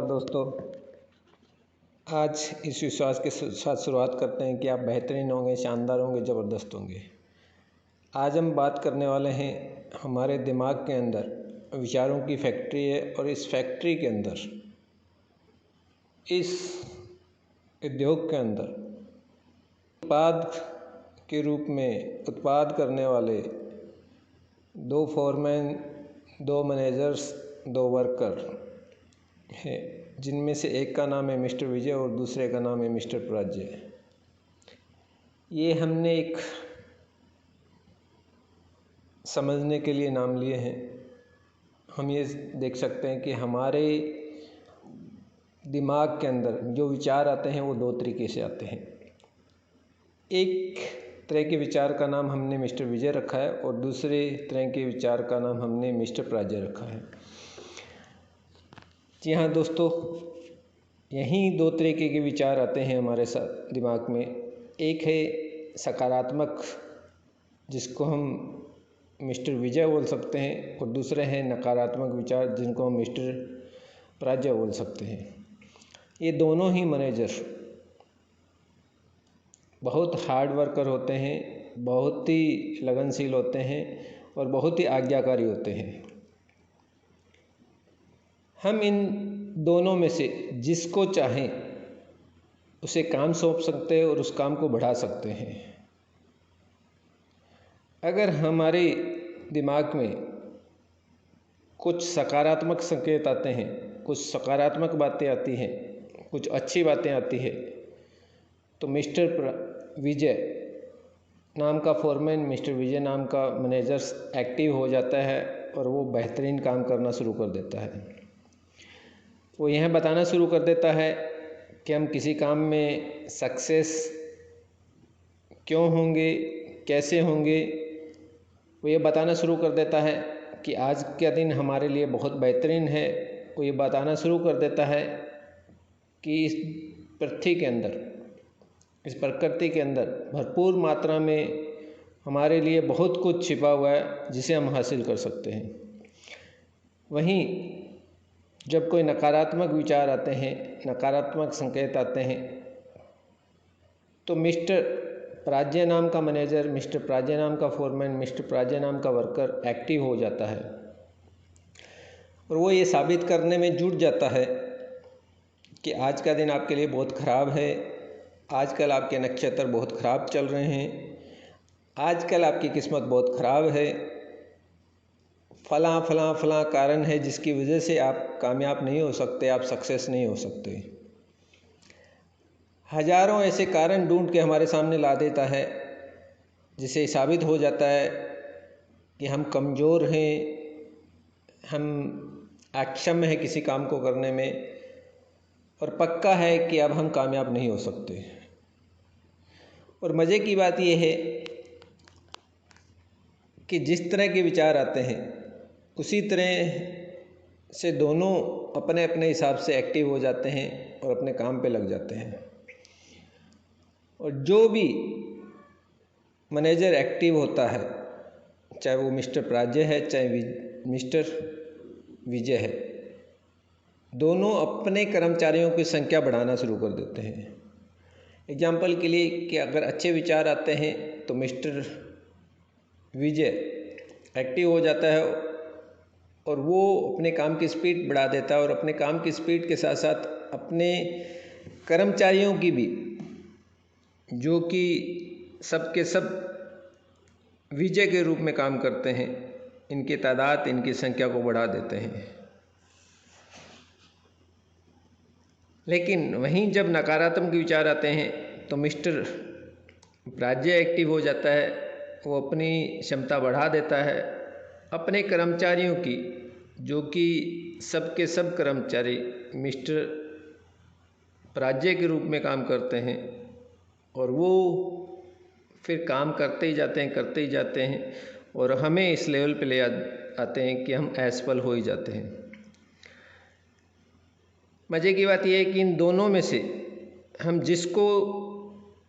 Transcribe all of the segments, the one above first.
दोस्तों, आज इस विश्वास के साथ शुरुआत करते हैं कि आप बेहतरीन होंगे, शानदार होंगे, ज़बरदस्त होंगे। आज हम बात करने वाले हैं हमारे दिमाग के अंदर विचारों की फैक्ट्री है और इस फैक्ट्री के अंदर, इस उद्योग के अंदर उत्पाद के रूप में उत्पाद करने वाले 2 फोरमैन, 2 मैनेजर्स, 2 वर्कर है, जिनमें से एक का नाम है मिस्टर विजय और दूसरे का नाम है मिस्टर पराजय। ये हमने एक समझने के लिए नाम लिए हैं। हम ये देख सकते हैं कि हमारे दिमाग के अंदर जो विचार आते हैं वो 2 तरीके से आते हैं। एक तरह के विचार का नाम हमने मिस्टर विजय रखा है और दूसरे तरह के विचार का नाम हमने मिस्टर पराजय रखा है। जी हाँ दोस्तों, यहीं 2 तरीके के विचार आते हैं हमारे साथ दिमाग में। एक है सकारात्मक, जिसको हम मिस्टर विजय बोल सकते हैं, और दूसरे हैं नकारात्मक विचार, जिनको हम मिस्टर पराजय बोल सकते हैं। ये दोनों ही मैनेजर बहुत हार्ड वर्कर होते हैं, बहुत ही लगनशील होते हैं और बहुत ही आज्ञाकारी होते हैं। हम इन दोनों में से जिसको चाहें उसे काम सौंप सकते हैं और उस काम को बढ़ा सकते हैं। अगर हमारे दिमाग में कुछ सकारात्मक संकेत आते हैं, कुछ सकारात्मक बातें आती हैं, कुछ अच्छी बातें आती हैं, तो मिस्टर विजय नाम का फोरमैन, मिस्टर विजय नाम का मैनेजर्स एक्टिव हो जाता है और वो बेहतरीन काम करना शुरू कर देता है। वो यह बताना शुरू कर देता है कि हम किसी काम में सक्सेस क्यों होंगे, कैसे होंगे। वो ये बताना शुरू कर देता है कि आज का दिन हमारे लिए बहुत बेहतरीन है। वो ये बताना शुरू कर देता है कि इस पृथ्वी के अंदर, इस प्रकृति के अंदर भरपूर मात्रा में हमारे लिए बहुत कुछ छिपा हुआ है जिसे हम हासिल कर सकते हैं। वहीं जब कोई नकारात्मक विचार आते हैं, नकारात्मक संकेत आते हैं, तो मिस्टर पराजय नाम का मैनेजर, मिस्टर पराजय नाम का फोरमैन, मिस्टर पराजय नाम का वर्कर एक्टिव हो जाता है और वो ये साबित करने में जुट जाता है कि आज का दिन आपके लिए बहुत ख़राब है, आजकल आपके नक्षत्र बहुत ख़राब चल रहे हैं, आजकल आपकी किस्मत बहुत ख़राब है, फलां फलां फलां कारण है जिसकी वजह से आप कामयाब नहीं हो सकते, आप सक्सेस नहीं हो सकते। हज़ारों ऐसे कारण ढूंढ के हमारे सामने ला देता है, जिसे साबित हो जाता है कि हम कमज़ोर हैं, हम अक्षम हैं किसी काम को करने में, और पक्का है कि अब हम कामयाब नहीं हो सकते। और मज़े की बात यह है कि जिस तरह के विचार आते हैं उसी तरह से दोनों अपने अपने हिसाब से एक्टिव हो जाते हैं और अपने काम पे लग जाते हैं। और जो भी मैनेजर एक्टिव होता है, चाहे वो मिस्टर पराजय है, चाहे मिस्टर विजय है, दोनों अपने कर्मचारियों की संख्या बढ़ाना शुरू कर देते हैं। एग्जाम्पल के लिए कि अगर अच्छे विचार आते हैं तो मिस्टर विजय एक्टिव हो जाता है और वो अपने काम की स्पीड बढ़ा देता है और अपने काम की स्पीड के साथ साथ अपने कर्मचारियों की भी, जो कि सब के सब विजय के रूप में काम करते हैं, इनकी तादाद, इनकी संख्या को बढ़ा देते हैं। लेकिन वहीं जब नकारात्मक विचार आते हैं तो मिस्टर पराजय एक्टिव हो जाता है, वो अपनी क्षमता बढ़ा देता है, अपने कर्मचारियों की, जो कि सब के सब कर्मचारी मिस्टर पराजय के रूप में काम करते हैं, और वो फिर काम करते ही जाते हैं, करते ही जाते हैं, और हमें इस लेवल पे ले आते हैं कि हम असफल हो ही जाते हैं। मज़े की बात यह है कि इन दोनों में से हम जिसको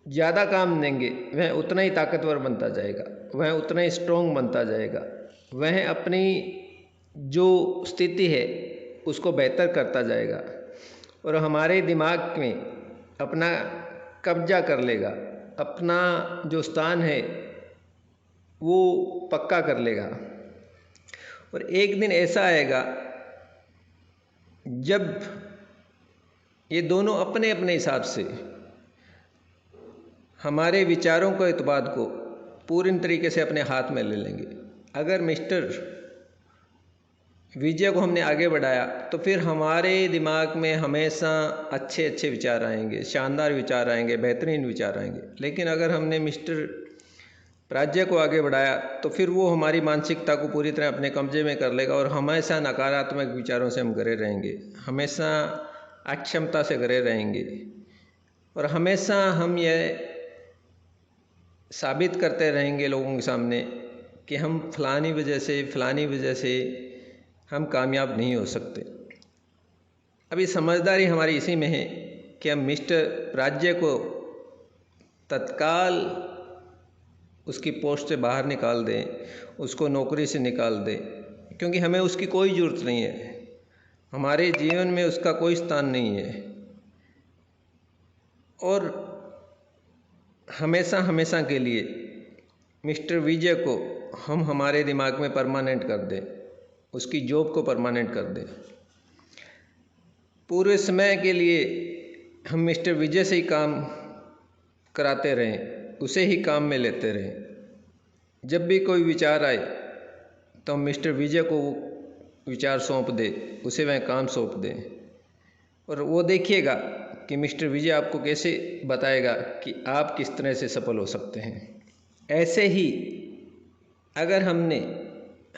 ज़्यादा काम देंगे वह उतना ही ताकतवर बनता जाएगा, वह उतना ही स्ट्रॉन्ग बनता जाएगा, वह अपनी जो स्थिति है उसको बेहतर करता जाएगा। और हमारे दिमाग में अपना कब्जा कर लेगा, अपना जो स्थान है वो पक्का कर लेगा। और एक दिन ऐसा आएगा जब ये दोनों अपने अपने हिसाब से हमारे विचारों को, एतबाद को पूरी तरीके से अपने हाथ में ले लेंगे। अगर मिस्टर विजय को हमने आगे बढ़ाया तो फिर हमारे दिमाग में हमेशा अच्छे अच्छे विचार आएंगे, शानदार विचार आएंगे, बेहतरीन विचार आएंगे। लेकिन अगर हमने मिस्टर प्राज्य को आगे बढ़ाया तो फिर वो हमारी मानसिकता को पूरी तरह अपने कब्जे में कर लेगा और हमेशा नकारात्मक विचारों से हम घिरे रहेंगे, हमेशा अक्षमता से घिरे रहेंगे और हमेशा हम यह साबित करते रहेंगे लोगों के सामने कि हम फलानी वजह से हम कामयाब नहीं हो सकते। अभी समझदारी हमारी इसी में है कि हम मिस्टर प्राज्य को तत्काल उसकी पोस्ट से बाहर निकाल दें, उसको नौकरी से निकाल दें, क्योंकि हमें उसकी कोई ज़रूरत नहीं है, हमारे जीवन में उसका कोई स्थान नहीं है। और हमेशा हमेशा के लिए मिस्टर विजय को हम हमारे दिमाग में परमानेंट कर दें, उसकी जॉब को परमानेंट कर दें। पूरे समय के लिए हम मिस्टर विजय से ही काम कराते रहें, उसे ही काम में लेते रहें। जब भी कोई विचार आए तो हम मिस्टर विजय को वो विचार सौंप दें, उसे वह काम सौंप दें और वो देखिएगा कि मिस्टर विजय आपको कैसे बताएगा कि आप किस तरह से सफल हो सकते हैं। ऐसे ही अगर हमने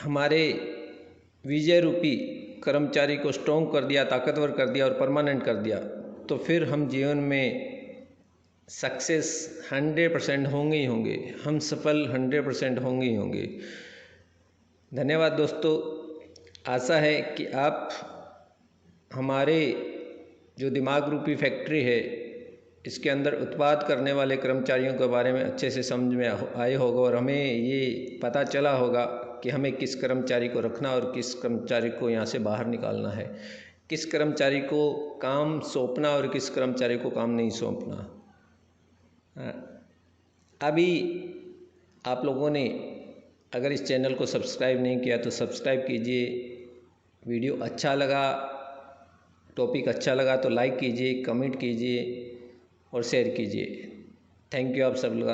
हमारे विजय रूपी कर्मचारी को स्ट्रॉन्ग कर दिया, ताकतवर कर दिया और परमानेंट कर दिया, तो फिर हम जीवन में सक्सेस 100% होंगे ही होंगे, हम सफल 100% होंगे ही होंगे। धन्यवाद दोस्तों। आशा है कि आप हमारे जो दिमाग रूपी फैक्ट्री है इसके अंदर उत्पाद करने वाले कर्मचारियों के बारे में अच्छे से समझ में आए होगा और हमें ये पता चला होगा कि हमें किस कर्मचारी को रखना और किस कर्मचारी को यहाँ से बाहर निकालना है, किस कर्मचारी को काम सौंपना और किस कर्मचारी को काम नहीं सौंपना। अभी आप लोगों ने अगर इस चैनल को सब्सक्राइब नहीं किया तो सब्सक्राइब कीजिए। वीडियो अच्छा लगा, टॉपिक अच्छा लगा तो लाइक कीजिए, कमेंट कीजिए और शेयर कीजिए। थैंक यू आप सब लोग।